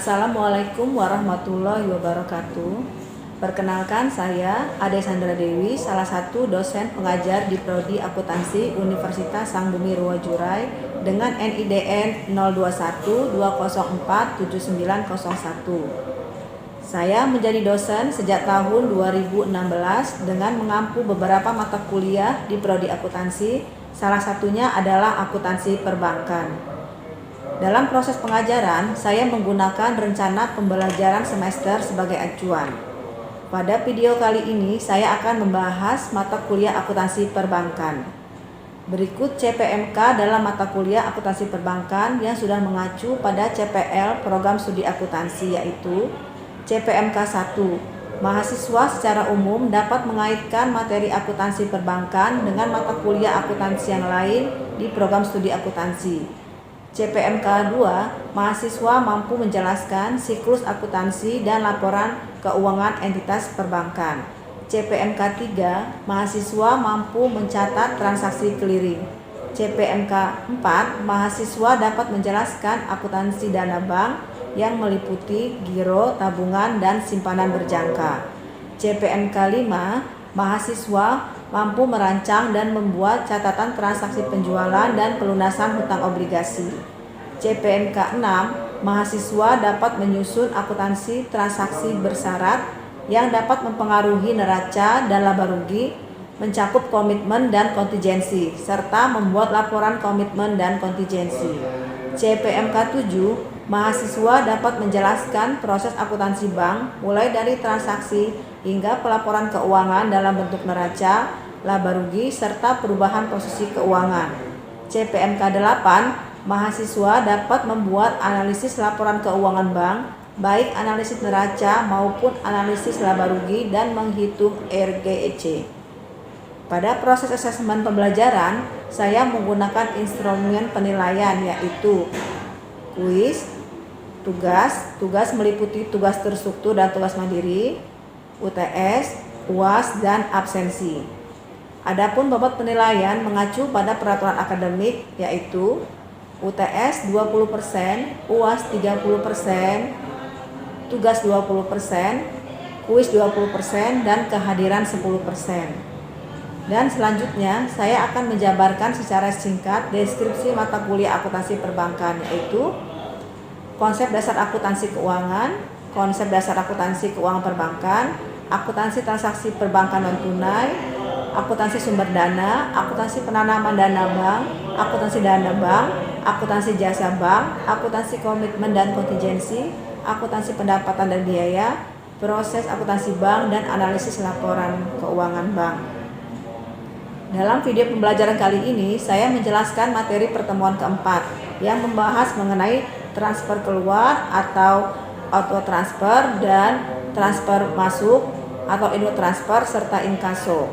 Assalamualaikum warahmatullahi wabarakatuh. Perkenalkan, saya Ade Sandra Dewi, salah satu dosen pengajar di Prodi Akuntansi Universitas Sangbumi Ruwajurai dengan NIDN 0212047901. Saya menjadi dosen sejak tahun 2016 dengan mengampu beberapa mata kuliah di Prodi Akuntansi, salah satunya adalah akuntansi perbankan. Dalam proses pengajaran, saya menggunakan rencana pembelajaran semester sebagai acuan. Pada video kali ini, saya akan membahas mata kuliah akuntansi perbankan. Berikut CPMK dalam mata kuliah akuntansi perbankan yang sudah mengacu pada CPL program studi akuntansi, yaitu CPMK 1. Mahasiswa secara umum dapat mengaitkan materi akuntansi perbankan dengan mata kuliah akuntansi yang lain di program studi akuntansi. CPMK 2, mahasiswa mampu menjelaskan siklus akuntansi dan laporan keuangan entitas perbankan. CPMK 3, mahasiswa mampu mencatat transaksi clearing. CPMK 4, mahasiswa dapat menjelaskan akuntansi dana bank yang meliputi giro, tabungan, dan simpanan berjangka. CPMK 5, mahasiswa mampu merancang dan membuat catatan transaksi penjualan dan pelunasan hutang obligasi. CPMK 6, mahasiswa dapat menyusun akuntansi transaksi bersyarat yang dapat mempengaruhi neraca dan laba rugi, mencakup komitmen dan kontingensi, serta membuat laporan komitmen dan kontingensi. CPMK 7, mahasiswa dapat menjelaskan proses akuntansi bank mulai dari transaksi hingga pelaporan keuangan dalam bentuk neraca, laba rugi, serta perubahan posisi keuangan. CPMK 8, mahasiswa dapat membuat analisis laporan keuangan bank, baik analisis neraca maupun analisis laba rugi dan menghitung RGEC. Pada proses asesmen pembelajaran, saya menggunakan instrumen penilaian, yaitu kuis, tugas meliputi tugas terstruktur dan tugas mandiri, UTS, UAS, dan absensi. Adapun bobot penilaian mengacu pada peraturan akademik, yaitu UTS 20%, UAS 30%, tugas 20%, kuis 20%, dan kehadiran 10%. Dan selanjutnya, saya akan menjabarkan secara singkat deskripsi mata kuliah akuntansi perbankan, yaitu konsep dasar akuntansi keuangan, konsep dasar akuntansi keuangan perbankan, akuntansi transaksi perbankan non tunai, akuntansi sumber dana, akuntansi penanaman dana bank, akuntansi dana bank, akuntansi jasa bank, akuntansi komitmen dan kontingensi, akuntansi pendapatan dan biaya, proses akuntansi bank, dan analisis laporan keuangan bank. Dalam video pembelajaran kali ini, saya menjelaskan materi pertemuan keempat yang membahas mengenai transfer keluar atau auto transfer dan transfer masuk atau indo transfer serta inkaso.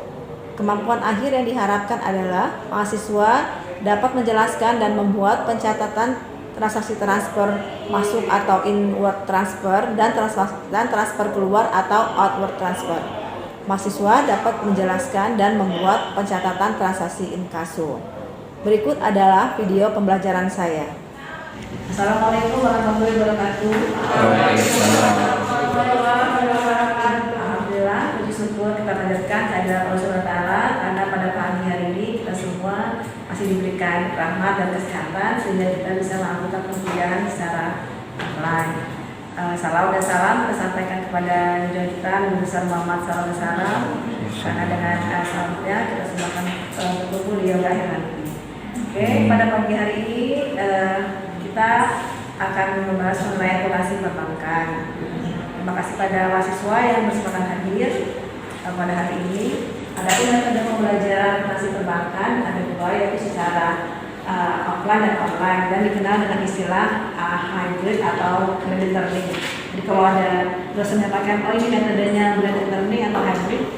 Kemampuan akhir yang diharapkan adalah mahasiswa dapat menjelaskan dan membuat pencatatan transaksi transfer masuk atau inward transfer dan transfer keluar atau outward transfer. Mahasiswa dapat menjelaskan dan membuat pencatatan transaksi inkaso. Berikut adalah video pembelajaran saya. Assalamualaikum warahmatullahi wabarakatuh. Alhamdulillah, puji syukur kita panjatkan kehadirat Allah Subhanahu wa taala karena pada pagi hari ini kita semua masih diberikan rahmat dan kesehatan sehingga kita bisa melakukan pembelajaran secara online. Salam dan salam kita sampaikan kepada junjungan kita Nabi besar Muhammad SAW, karena dengan salamnya kita semua akan berkumpul di yaumil akhir nanti. Oke, pada pagi hari ini kita akan membahas mengenai akuntansi perbankan. Terima kasih pada mahasiswa yang bersemangat hadir pada hari ini. Adapun metode pembelajaran akuntansi perbankan ada dua, yaitu secara offline dan online, dan dikenal dengan istilah hybrid atau blended learning. Jadi kalau ada dosen yang pakai ini metodenya blended learning atau hybrid,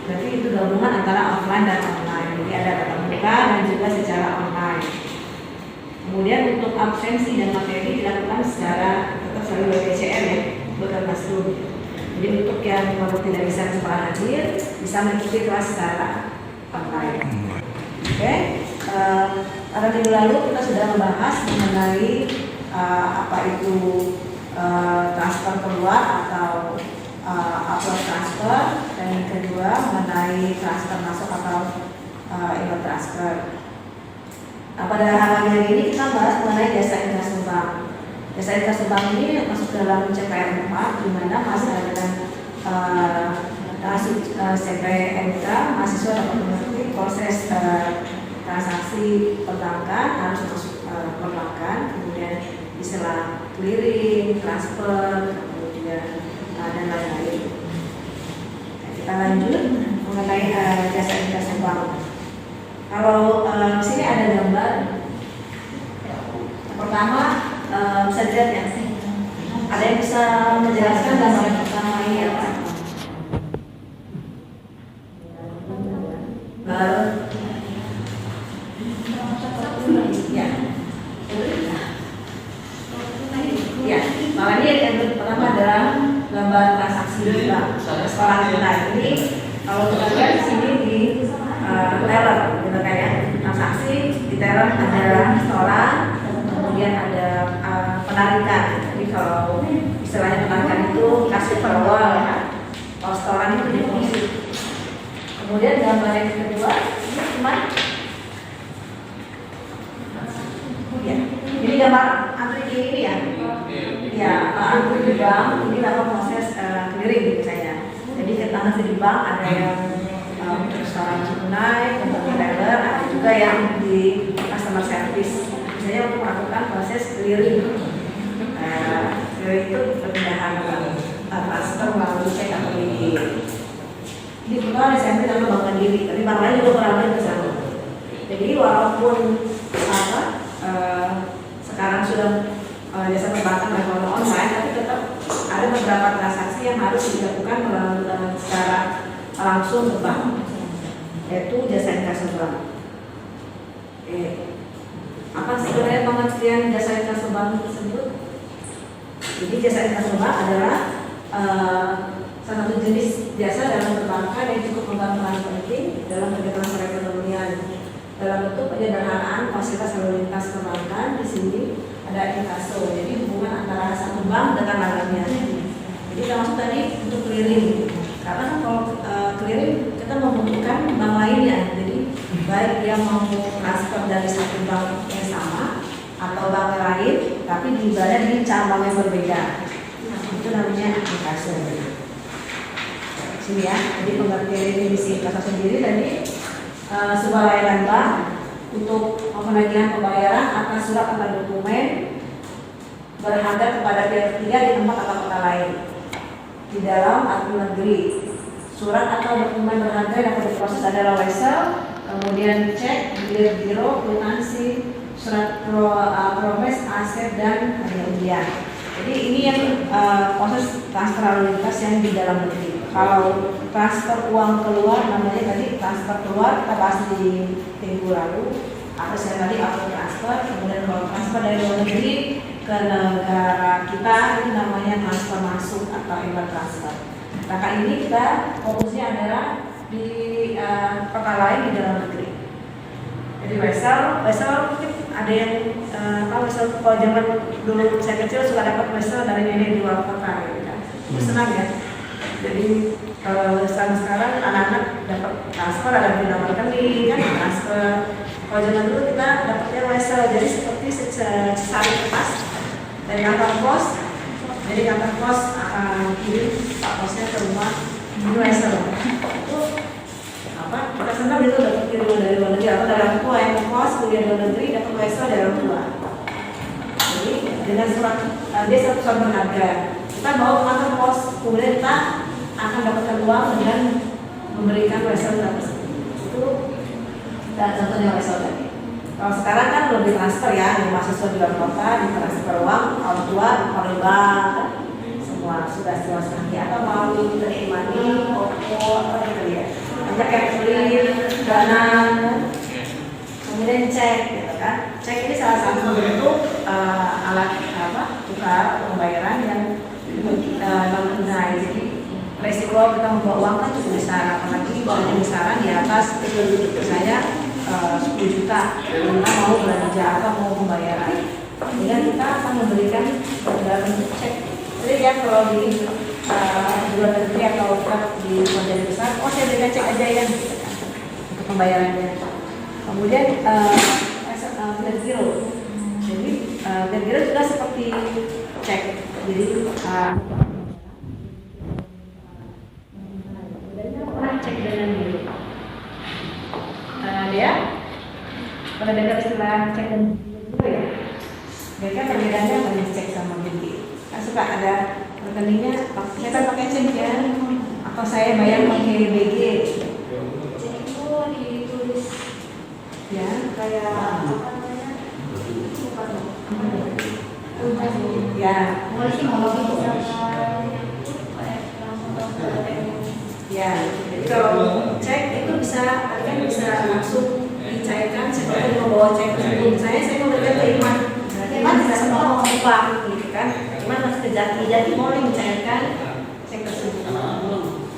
berarti itu gabungan antara offline dan online. Jadi ada tatap muka dan juga secara online. Kemudian untuk absensi dan materi dilakukan secara tetap selalu BPCM, ya, bukan classroom. Jadi untuk yang tidak bisa sekolah hadir bisa mengikuti kelas secara online. Oke. Pada minggu lalu kita sudah membahas mengenai apa itu transfer keluar atau upload transfer, dan yang kedua mengenai transfer masuk atau inward transfer. Nah, pada hari ini kita bahas mengenai jasa inkasih bank. Jasa inkasih bank ini masuk dalam CPR 4, di mana masalah dengan CPNK mahasiswa dapat mengerti proses transaksi perbankan harus masuk perbankan, kemudian istilah clearing, transfer, kemudian dan lain-lain. Kita lanjut mengenai jasa inkasih bank. Kalau di sini ada gambar. Yang pertama bisa dilihat ya. Ada yang bisa menjelaskan gambar yang pertama ini apa? Ya, makanya yang pertama adalah gambar transaksi di bank. Sekolah kita ini kalau kita lihat di sini di teller, gitu kan ya. Transaksi di teller ada setoran, kemudian ada penarikan. Jadi kalau istilahnya penarikan itu kasih per awal ya. Kalau setoran itu deposit. Kemudian gambar yang kedua ini cuman ya, ini gambar antri ini ya. Ya, antri di bank ini dalam proses clearing misalnya. Jadi kita di bank ada yang restoran tunai, untuk retailer, ada juga yang di customer service, misalnya untuk melakukan proses clearing. Clearing itu perpindahan transfer melalui cek atau ini bukan SMP sama bank mandiri, tapi bank lain juga berada di sana. Jadi walaupun sekarang sudah jasa perbankan level online, tapi tetap ada beberapa transaksi yang harus dilakukan melalui secara langsung ke bank, yaitu jasa inkasih bank. Apa sih sebenarnya pengertian jasa inkasih bank tersebut? Jadi jasa inkasih bank adalah salah satu jenis jasa dalam perbankan yang cukup memegang peran penting dalam kegiatan perekonomian dalam bentuk penyederhanaan fasilitas lalu lintas perbankan. Di sini ada inkaso, jadi hubungan antara satu bank dengan lainnya. Jadi termasuk tadi untuk clearing, karena kalau clearing kita membutuhkan bank lainnya. Jadi baik dia mau transfer dari satu bank yang sama atau bank lain, tapi berada di cabang yang berbeda. Nah, itu namanya inkaso. Sini ya, jadi pengertian definisi inkaso sendiri tadi sebuah layanan bank untuk penagihan pembayaran atas surat atau dokumen berharga kepada pihak ketiga di tempat atau kota lain di dalam atau negeri. Surat atau dokumen berharga yang dapat diproses adalah wesel, kemudian cek, bilir biro, kwitansi, surat progres, aset, dan hadiah. Jadi ini yang proses transfer lalu lintas yang di dalam negeri. Kalau transfer uang keluar, namanya tadi transfer keluar, kita bahas di minggu lalu, atau saya tadi auto transfer. Kemudian kalau transfer dari luar negeri ke negara kita, itu namanya transfer masuk atau inward transfer. Nah, kali ini kita fokusnya adalah di perkara lain di dalam negeri. Jadi wesel mungkin ada yang tahu wesel. Kalau zaman dulu saya kecil suka dapat wesel dari nenek di luar kota, gitu kan. Senang ya. Jadi kalau sekarang anak-anak dapat transfer, ada di nomor rekening kan transfer. Kalau zaman dulu kita dapatnya wesel, jadi seperti sehari kertas dari kantor pos. Jadi kantor pos akan kirim pak posnya ke rumah, ini wesel. Itu apa? Kita senang itu dapat kiriman dari luar negeri atau dari orang tua yang kos kuliah di luar negeri dapat wesel dari orang tua. Jadi dengan surat dia satu surat berharga, kita bawa ke kantor pos, kemudian kita akan dapatkan uang dengan memberikan wesel tersebut. Itu dan contohnya wesel tadi. Kalau sekarang kan lebih transfer ya, di mahasiswa di luar kota, di transfer uang orang tua, oleh bank, semua sudah canggih, atau melalui Trade Money, OVO, apa gitu ya. Banyak yang beli dana, kemudian cek, gitu kan. Cek ini salah satu bentuk alat tukar pembayaran yang non tunai. Jadi resiko kita membawa uang kan cukup besar, apalagi kalau besaran di atas saya 10 juta, karena mau belanja atau mau pembayaran. Kemudian kita akan memberikan dalam bentuk cek. Jadi ya kalau di luar negeri atau di model besar, oh saya berikan cek aja ya untuk pembayarannya. Kemudian net zero. Jadi net zero juga seperti cek. Jadi cek dengan dulu. Dia pernah dengar istilah cek dan dulu ya? Mereka perbedaannya banyak cek sama beli. Kan suka ada rekeningnya, saya kan pakai cek ya, atau saya bayar pakai BG. Cek itu ditulis ya kayak apa namanya? Ya, ya, jadi kalau cek itu bisa, kalian bisa langsung dicairkan. Saya mau bawa cek tersebut, saya memberikan ke Iman. Iman tidak semua mau upah, gitu kan? Iman masih ke Jati boleh mencairkan cek tersebut.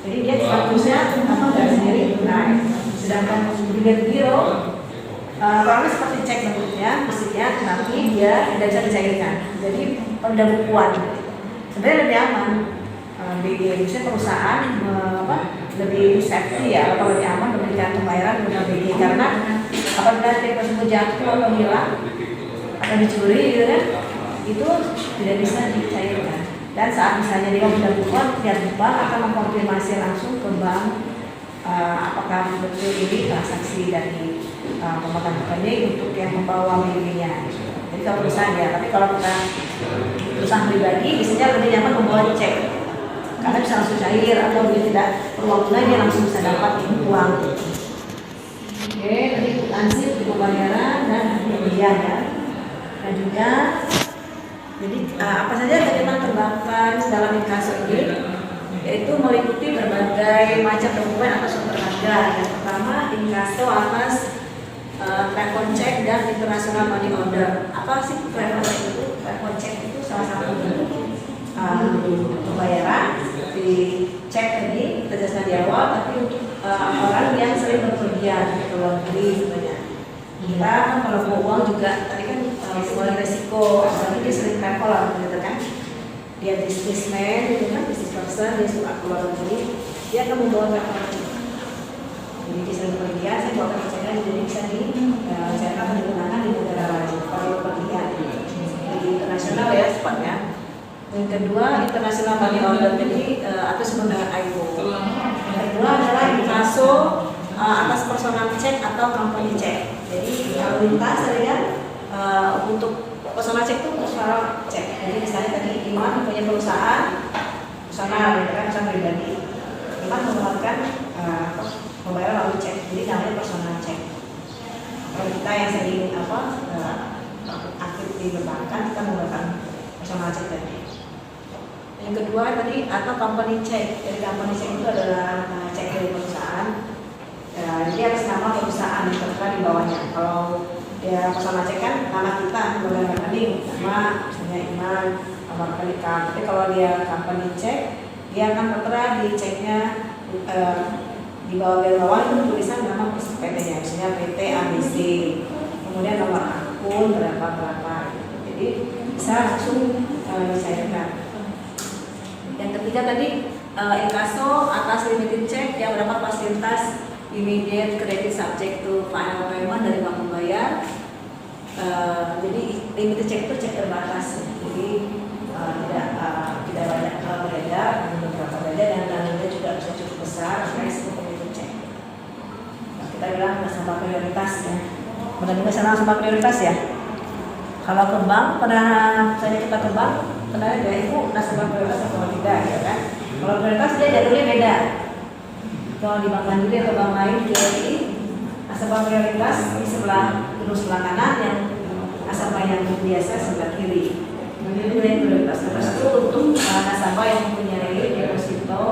Jadi dia statusnya dari sendiri tunai. Sedangkan di biro, kurangnya seperti cek bentuknya, mestinya, tapi dia tidak bisa dicairkan. Jadi pendabukuan. Sebenarnya lebih aman. BG bisa perusahaan lebih safety ya, kalau lebih aman memberikan pembayaran dengan BG karena apabila cek tersebut jatuh atau hilang atau dicuri gitu kan, itu tidak bisa dicairkan. Dan saat misalnya dia sudah buat, pihak bank akan mengkonfirmasi langsung ke bank apakah betul ini transaksi dari pemegang rekening untuk yang membawa BG-nya. Jadi kalau perusahaan ya, tapi kalau kita perusahaan pribadi biasanya lebih nyaman membawa cek karena bisa langsung cair atau dia tidak perlu waktu lagi langsung bisa dapat uang. Oke, tadi ansip pembayaran dan pembelian ya. Dan juga jadi apa saja ketentuan perbankan dalam inkaso ini, yaitu meliputi berbagai macam dokumen atau sumber harga. Yang pertama inkaso atas travel check dan international money order. Apa sih travel check itu? Travel check itu salah satu bentuk pembayaran seperti cek tadi kita jelaskan di awal, tapi untuk orang yang sering berpergian ke luar negeri sebenarnya. Kita kan kalau mau uang juga tadi kan sebuah resiko, apalagi dia sering travel gitu kan. Dia businessman gitu kan, business person, dia suka keluar negeri, dia akan membawa travel check. Jadi dia sering berpergian, saya bawa travel check jadi bisa saya akan digunakan di negara lain kalau berpergian di internasional ya sepatnya. Yang kedua international money order, jadi atau sebenarnya IPO. Yang kedua adalah inkaso atas personal check atau company check. Jadi lalu lintas ya untuk personal check itu personal check. Jadi misalnya tadi Iman punya perusahaan personal, kan perusahaan pribadi. Iman menggunakan membayar lalu cek, jadi namanya personal check. Kalau kita yang sering aktif di perbankan, kita menggunakan personal check tadi. Yang kedua tadi atau company check. Jadi company check itu adalah cek dari perusahaan. Jadi atas nama perusahaan tertera di bawahnya. Kalau dia personal check kan nama kita, lembaga rekening, nama misalnya Iman, nomor rekening. Tapi kalau dia company check, dia akan tertera di ceknya di bawah itu tulisan nama PT-nya, misalnya PT ABC. Kemudian nomor akun berapa. Jadi bisa langsung dicairkan. Yang ketiga tadi inkaso atas limited check yang mendapat fasilitas immediate credit subject to final payment dari bank pembayar. Jadi limited check itu cek terbatas, jadi tidak banyak beredar, hanya beberapa beredar dan nilainya juga bisa cukup besar, makanya disebut limited check. Nah, kita bilang nasabah prioritas ya. Benar-benar nasabah prioritas ya. Kalau ke bank, misalnya kita ke bank, pernah ada ibu nasabah prioritas atau tidak, ya kan? Kalau prioritas dia jadulnya beda. Kalau di bank mandiri atau bank lain, BRI, nasabah prioritas di sebelah kanan, yang nasabah yang biasa sebelah kiri. Ini prioritas. Terus itu untuk nasabah yang mempunyai deposito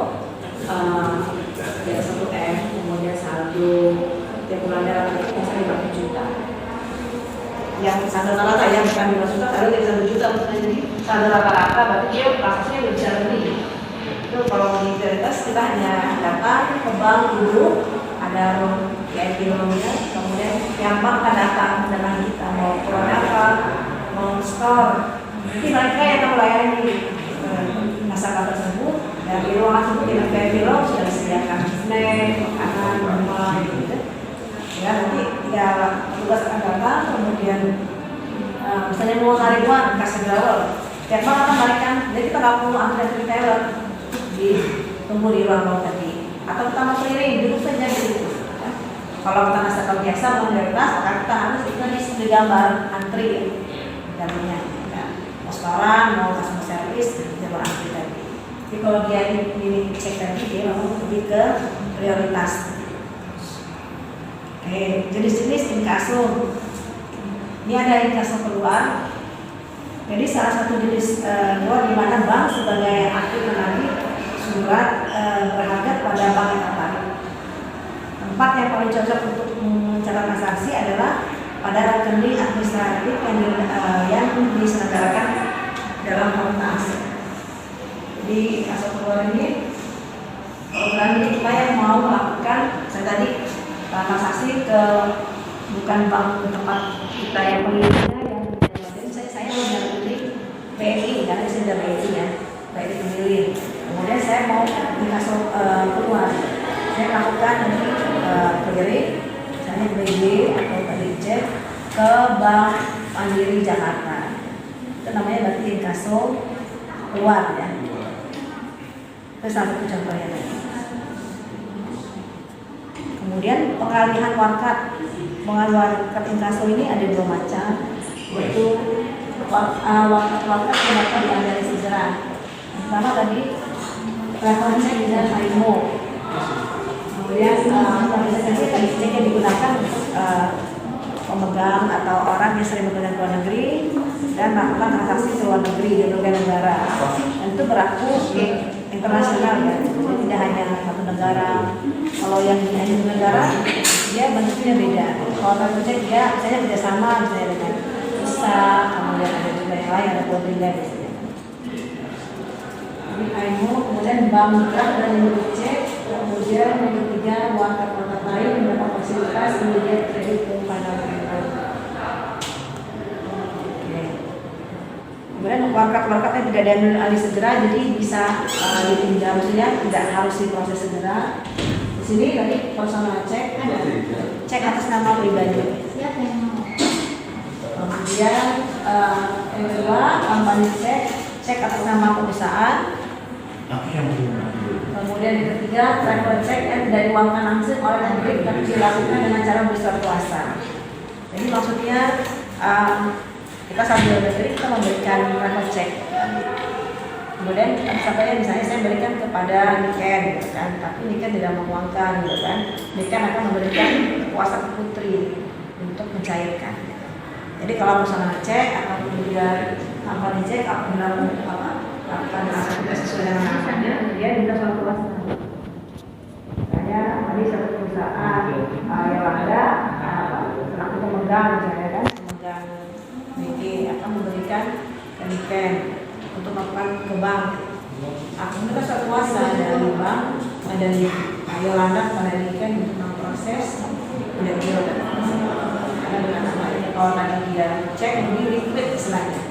ya 1M, kemudian saldo tiap bulan dalam misalnya 50 juta. Yang saldo rata yang bukan 5 juta, saldo 1 juta, jadi saldo rata-rata berarti dia transaksinya bisa lebih. Itu kalau di prioritas kita hanya datang ke bank dulu, ada VIP loannya, kemudian yang bank akan datang dengan kita mau keluar apa, mau store. Jadi mereka yang akan melayani nasabah tersebut. Dan di ruangan tersebut dengan kayak film sudah disediakan snack, makanan, minuman, gitu. Ya nanti ya petugas akan datang, kemudian misalnya mau tarik uang kasih drawer, tiap malam akan balikan. Jadi kita nggak perlu antrian retailer di tunggu di ruang tadi. Atau kita mau keliling duduk saja di situ. Ya. Kalau kita nasabah biasa belum prioritas, maka kita harus di gambar antri gambarnya. Ya. Mau setoran, mau customer service, gambar antri tadi. Jadi kalau dia ini cek tadi, dia mau lebih ke prioritas. Oke, jenis-jenis inkaso. Ini ada inkaso keluar. Jadi salah satu jenis keluar di mana bank sebagai aktif menagih surat berharga pada bank yang tertarik. Tempat yang paling cocok untuk mencatat transaksi adalah pada rekening administratif yang diselenggarakan dalam valuta asing. Di inkaso keluar ini program ini kita yang mau melakukan saya tadi transaksi ke bukan bank tempat kita yang pemiliknya yang saya menyertai BNI karena saya sudah BNI ya BNI pemilik. Kemudian saya mau inkaso keluar, saya lakukan nanti clearing misalnya BB atau BC ke Bank Mandiri Jakarta. Itu namanya berarti inkaso keluar ya. Itu salah satu contohnya tadi. Kemudian pengalihan warkat inkaso ini ada dua macam, yaitu warkat yang diambil dari segera. Pertama tadi referensi dengan IMO. Kemudian tadi yang digunakan untuk pemegang atau orang yang sering bepergian ke luar negeri dan melakukan transaksi ke luar negeri di berbagai negara. Dan itu berlaku internasional ya, jadi tidak hanya satu negara. Kalau yang hanya satu negara, dia bentuknya beda. Kalau tentunya dia misalnya kerjasama misalnya dengan ISA, kemudian ada juga yang lain, ada Polda biasanya. Ini IMO, kemudian bank mitra dan cek, kemudian yang ketiga warkat lain mendapat fasilitas kemudian kredit kepada mereka. Kemudian warkat yang tidak diambil alih segera, jadi bisa ditinjau, maksudnya tidak harus diproses segera. Di sini tadi personal cek atas nama pribadi. Kemudian yang kedua company cek atas nama perusahaan. Kemudian yang ketiga travel check yang tidak diuangkan langsung oleh pemilik tapi dilakukan dengan cara bersurat kuasa. Jadi maksudnya kita sambil berdiri kita memberikan travel check. Kemudian contohnya misalnya saya berikan kepada Niken, gitu kan, tapi Niken tidak menguangkan, gitu kan. Niken akan memberikan kuasa ke Putri untuk mencairkan. Jadi kalau personal cek atau juga company cek akan sesuai dengan namanya, dia minta surat kuasa. Misalnya tadi satu perusahaan yang ada selaku pemegang misalnya kan, pemegang BG akan memberikan ke Niken untuk melakukan ke bank. Aku minta surat kuasa dari bank dari Yolanda pada Niken untuk memproses dan dia karena dengan namanya kalau tadi dia cek lebih liquid istilahnya.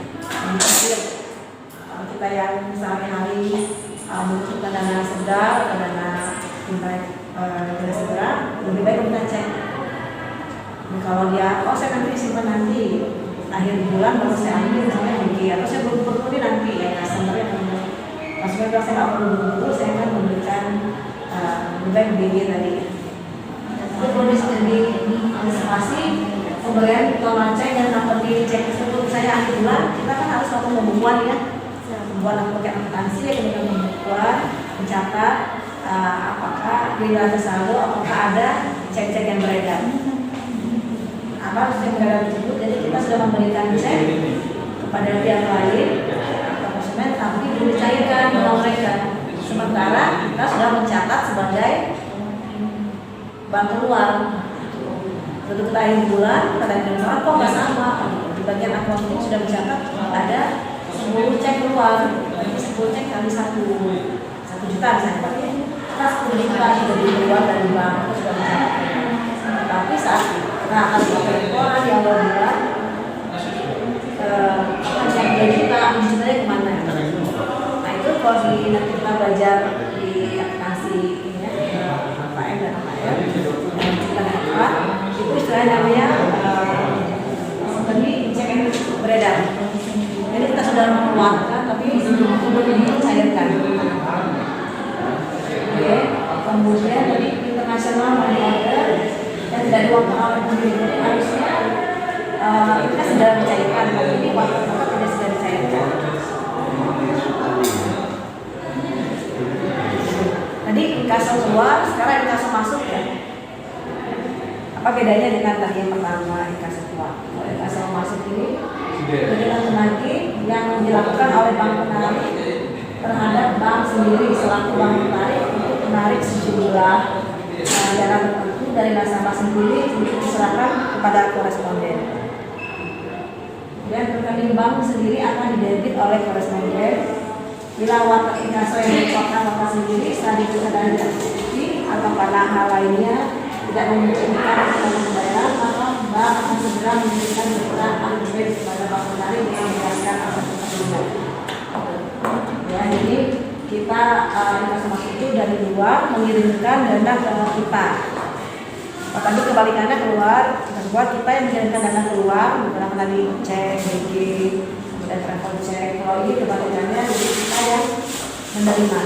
Kita yang sehari-hari membutuhkan dana sedar atau dana segera, lebih baik kita cek. Dan kalau dia, saya nanti simpan nanti akhir bulan baru saya ambil misalnya BG atau saya belum perlu nanti ya customer yang maksudnya kalau saya nggak perlu betul saya akan memberikan lebih baik BG tadi. Itu perlu di antisipasi pemberian total cek dan company cek tersebut misalnya akhir bulan kita kan harus melakukan pembukuan ya. Buat pakai akuntansi ya kemudian pembukuan mencatat apakah di dalam saldo apakah ada cek-cek yang beredar apa yang beredar tersebut. Jadi kita sudah memberikan cek kepada pihak lain atau konsumen tapi belum dicairkan uang mereka, sementara kita sudah mencatat sebagai bank keluar. Begitu kita akhir bulan kita tanya kok nggak sama, di bagian akunting sudah mencatat ada 10 cek keluar, berarti 10 cek kali 1 juta misalnya, kita 10 juta sudah keluar dari bank, itu sudah mencatat. Tapi saat kita akan melakukan laporan di awal bulan, kalau di nanti kita belajar di akuntansi ini ya, KM dan KM itu istilahnya namanya tadi cek and beredar. Jadi kita sudah mengeluarkan tapi belum dicairkan. Oke, kemudian tadi internasional money order dan tidak diuangkan oleh pemerintah. Jadi harusnya kita sudah mencairkan, tapi ini waktu tidak sudah dicairkan. Tadi inkaso keluar, sekarang inkaso masuk ya. Apa bedanya dengan tadi yang pertama inkaso keluar? Kalau inkaso masuk ini kegiatan penagih yang dilakukan oleh bank penarik terhadap bank sendiri selaku bank penarik untuk menarik sejumlah dana tertentu dari nasabah sendiri untuk diserahkan kepada koresponden. Dan rekening bank sendiri akan didebit oleh koresponden bila watak inkaso yang merupakan watak sendiri setelah dibuka dan tidak terbukti atau karena hal lainnya tidak memungkinkan untuk pembayaran, maka bank akan segera memberikan surat unpaid kepada bank penarik yang menjelaskan atas tersebut. Ya, jadi kita inkaso masuk itu dari luar mengirimkan dana ke kita. Tadi kebalikannya keluar kita yang mengirimkan dana keluar, menggunakan tadi cek, BG, dan travel check. Kalau ini kebalikannya, jadi kita yang menerima.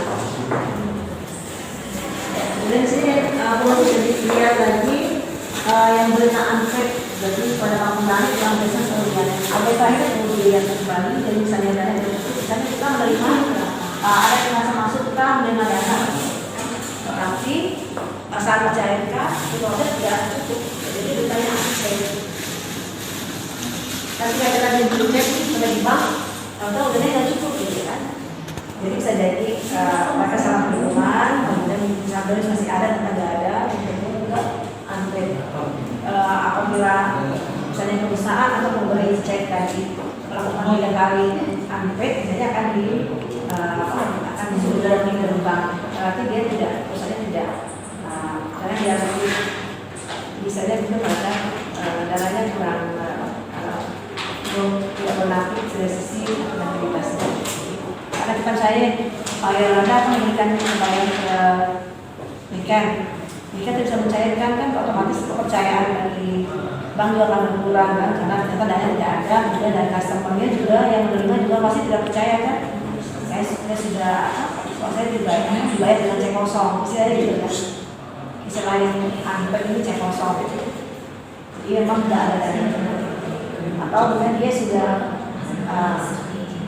Kemudian sini perlu dilihat lagi yang berita unpaid, jadi pada bank penarik yang biasa kemudian update terakhir perlu dilihat kembali. Jadi misalnya dana itu, misalnya kita menerima ada yang masuk kita menerima dana, tetapi saat dicairkan itu tidak cukup, jadi ditanya unpaid. Tapi ada yang dicek pada di bank, atau udah nggak cukup gitu kan? Jadi bisa jadi mereka salah perhitungan, kemudian misalnya masih ada atau tidak ada, kemudian juga unpaid. Apabila misalnya perusahaan atau pemberi cek tadi melakukan 3 kali unpaid, misalnya akan disuruh lagi ke bank. Berarti dia tidak, perusahaannya tidak, karena dia bisa jadi itu pada dananya kurang. Tidak berlaku dari sisi akuntabilitasnya. Karena kita percaya Anda akan memberikan pembayaran ke Niken bisa mencairkan kan otomatis kepercayaan dari bank juga akan berkurang kan, karena ternyata dana tidak ada, kemudian dari customer-nya juga yang menerima juga pasti tidak percaya kan. Saya sudah saya dibayar dengan cek kosong, istilahnya gitu kan. Istilah yang unpaid ini cek kosong. Jadi memang tidak ada dana. Atau kemudian dia sudah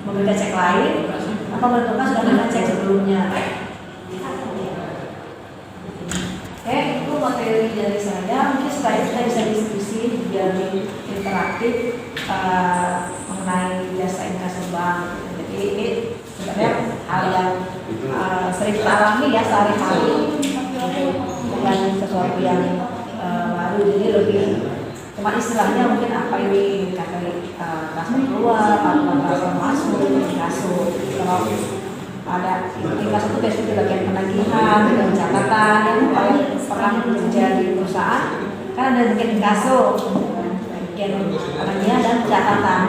memberikan cek lain, atau menentukan sudah memberikan cek sebelumnya. Oke, itu materi dari saya. Mungkin setelah itu kita bisa diskusi biar lebih interaktif mengenai jasa inkaso bank. Jadi ini sebenarnya hal yang sering kita alami ya sehari-hari, bukan sesuatu yang baru. Jadi lebih cuma istilahnya mungkin apa ini kategori transfer keluar atau transfer masuk, inkaso. Kalau ada inkaso itu biasanya di bagian penagihan, pencatatan yang pernah terjadi di perusahaan kan ada bagian inkaso, bagian penagihan dan pencatatan.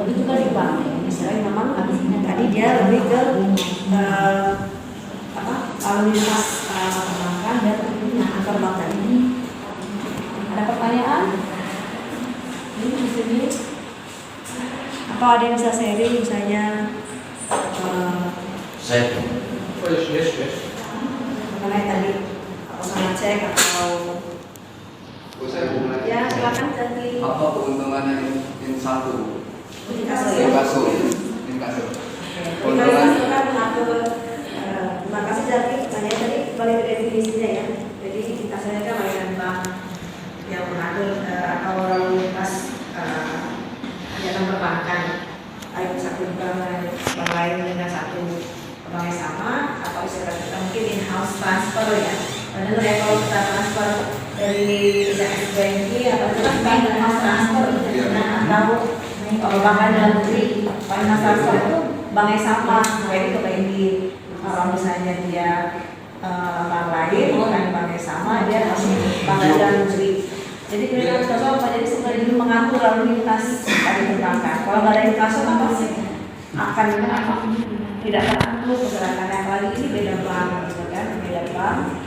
Begitu juga di bank. Istilahnya memang tadi dia lebih ke lalu lintas perbankan dan tentunya antar bank tadi. Ada pertanyaan? Di sini apa ada yang bisa sharing misalnya mengenai tadi apa sama cek atau ya silakan dari apa keuntungan yang satu inkaso. Keuntungan Kan mengatur terima kasih Jaki tanya tadi balik ke definisinya ya. Jadi inkaso kan layanan bank yang mengatur atau lalu lintas dalam perbankan, baik satu bank lain dengan satu bank yang sama, atau istilah kita mungkin in-house transfer ya. Padahal ya kalau kita transfer dari banking atau kita bank in-house transfer, atau bahkan dalam negeri in-house transfer itu bank yang sama, kayak itu kayak di kalau misalnya dia bank lain bukan bank yang sama, dia masih bank dalam negeri. Jadi kita harus tahu apa jadi sebenarnya mengatur lalu lintas dari perbankan. Kalau nggak ada inkaso kan pasti akan tidak terangkum pergerakannya, apalagi ini beda bank, gitu kan, beda bank,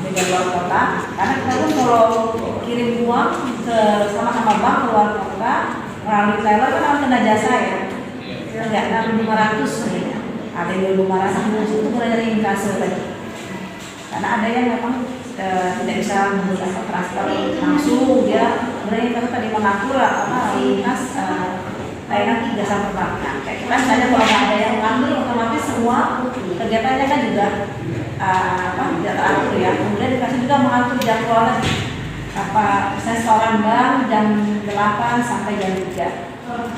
beda luar kota. Karena kita pun kalau kirim uang ke sama-sama bank ke luar kota melalui teller kan harus kena jasa ya, nggak 500 ya. Ada yang 500 itu mulai dari inkaso lagi. Karena ada yang memang tidak bisa menggunakan transfer langsung, dia sebenarnya kan tadi mengatur apa lintas layanan jasa perbankan. Kayak kita misalnya kalau nggak ada yang mengambil, otomatis semua kegiatannya kan juga tidak teratur ya. Kemudian dikasih juga mengatur jadwal misalnya setoran bank jam 8 sampai jam 3,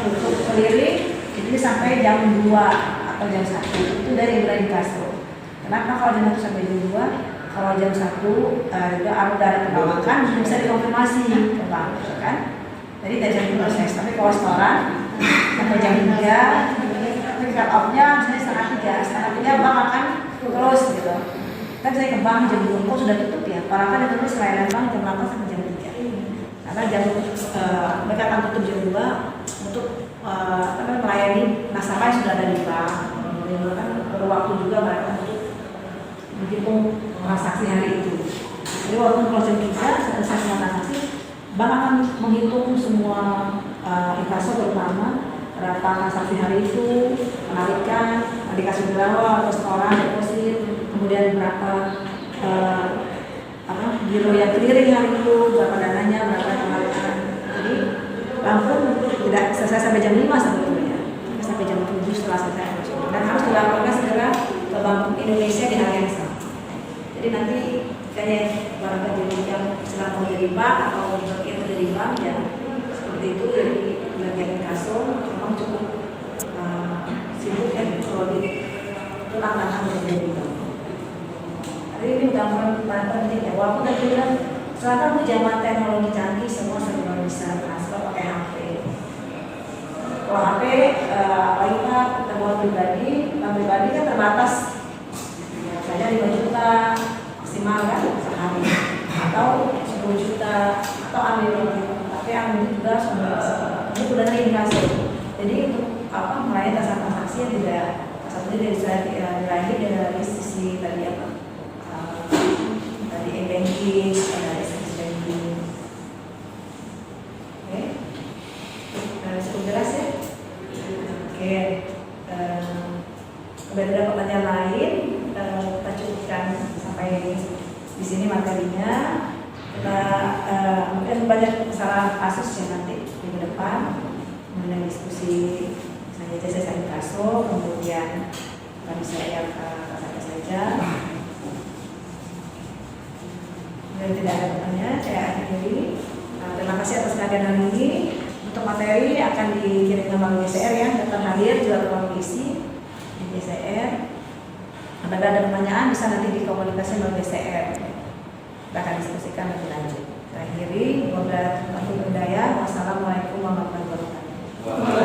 untuk keliling itu sampai jam 2 atau jam 1, itu dari mulai inkaso. Kenapa kalau jam 1 sampai jam 2? Kalau jam 1 juga ada penolakan bisa dikonfirmasi ke bank, kan? Jadi tidak jadi proses. Tapi kalau setoran sampai jam 3, tapi cut off-nya misalnya setengah 3 bank akan terus gitu. Kita bisa ke bank jam 2, kok sudah tutup ya? Padahal kan itu terus layanan bank jam 8 sampai jam 3. Karena mereka akan tutup jam 2 untuk melayani nasabah yang sudah ada di bank. Kemudian kan perlu waktu juga mereka untuk menghitung transaksi hari itu. Jadi walaupun kalau jam 3 selesai semua transaksi, bank akan menghitung semua inkaso terutama berapa transaksi hari itu, penarikan, dikasih berapa, restoran, deposit, kemudian berapa giro yang clearing hari itu, berapa dananya, berapa penarikan. Jadi bank pun tidak selesai sampai jam 5 sebetulnya, sampai jam 7 setelah selesai. Dan harus dilaporkan segera ke Bank Indonesia di hari yang sama. Jadi nanti kayaknya barangkali yang sedang mau jadi bank atau bagian dari bank ya seperti itu, jadi bagian inkaso memang cukup sibuk ya kalau di tantangan menjadi bank. Jadi ini udah mulai penting ya, walaupun tadi bilang sekarang di zaman teknologi canggih semua serba bisa transfer pakai HP. Kalau HP apalagi kita buat pribadi, bank pribadi kan terbatas saja 5 juta maksimal kan sehari, atau 10 juta atau ambil, tapi ambil juga ini sudah dari inkaso. Jadi untuk melayani transaksi yang tidak satunya dari sisi tadi tadi e-banking, dari sisi banking. Oke, cukup jelas ya. Oke, kemudian ada pertanyaan lain. Kita cukupkan sampai di sini materinya. Kita mungkin banyak masalah kasus ya nanti minggu depan mengenai diskusi misalnya jasa inkaso, kemudian kami saya apa saja. Dan tidak ada pertanyaan, saya akhiri. Terima kasih atas kehadiran hari ini. Untuk materi akan dikirim ke Bank BCR ya, daftar hadir juga tolong diisi di BCR. Apabila ada pertanyaan bisa nanti dikomunikasi melalui BCR. Kita akan diskusikan lebih lanjut. Saya akhiri. Wassalamualaikum warahmatullahi wabarakatuh.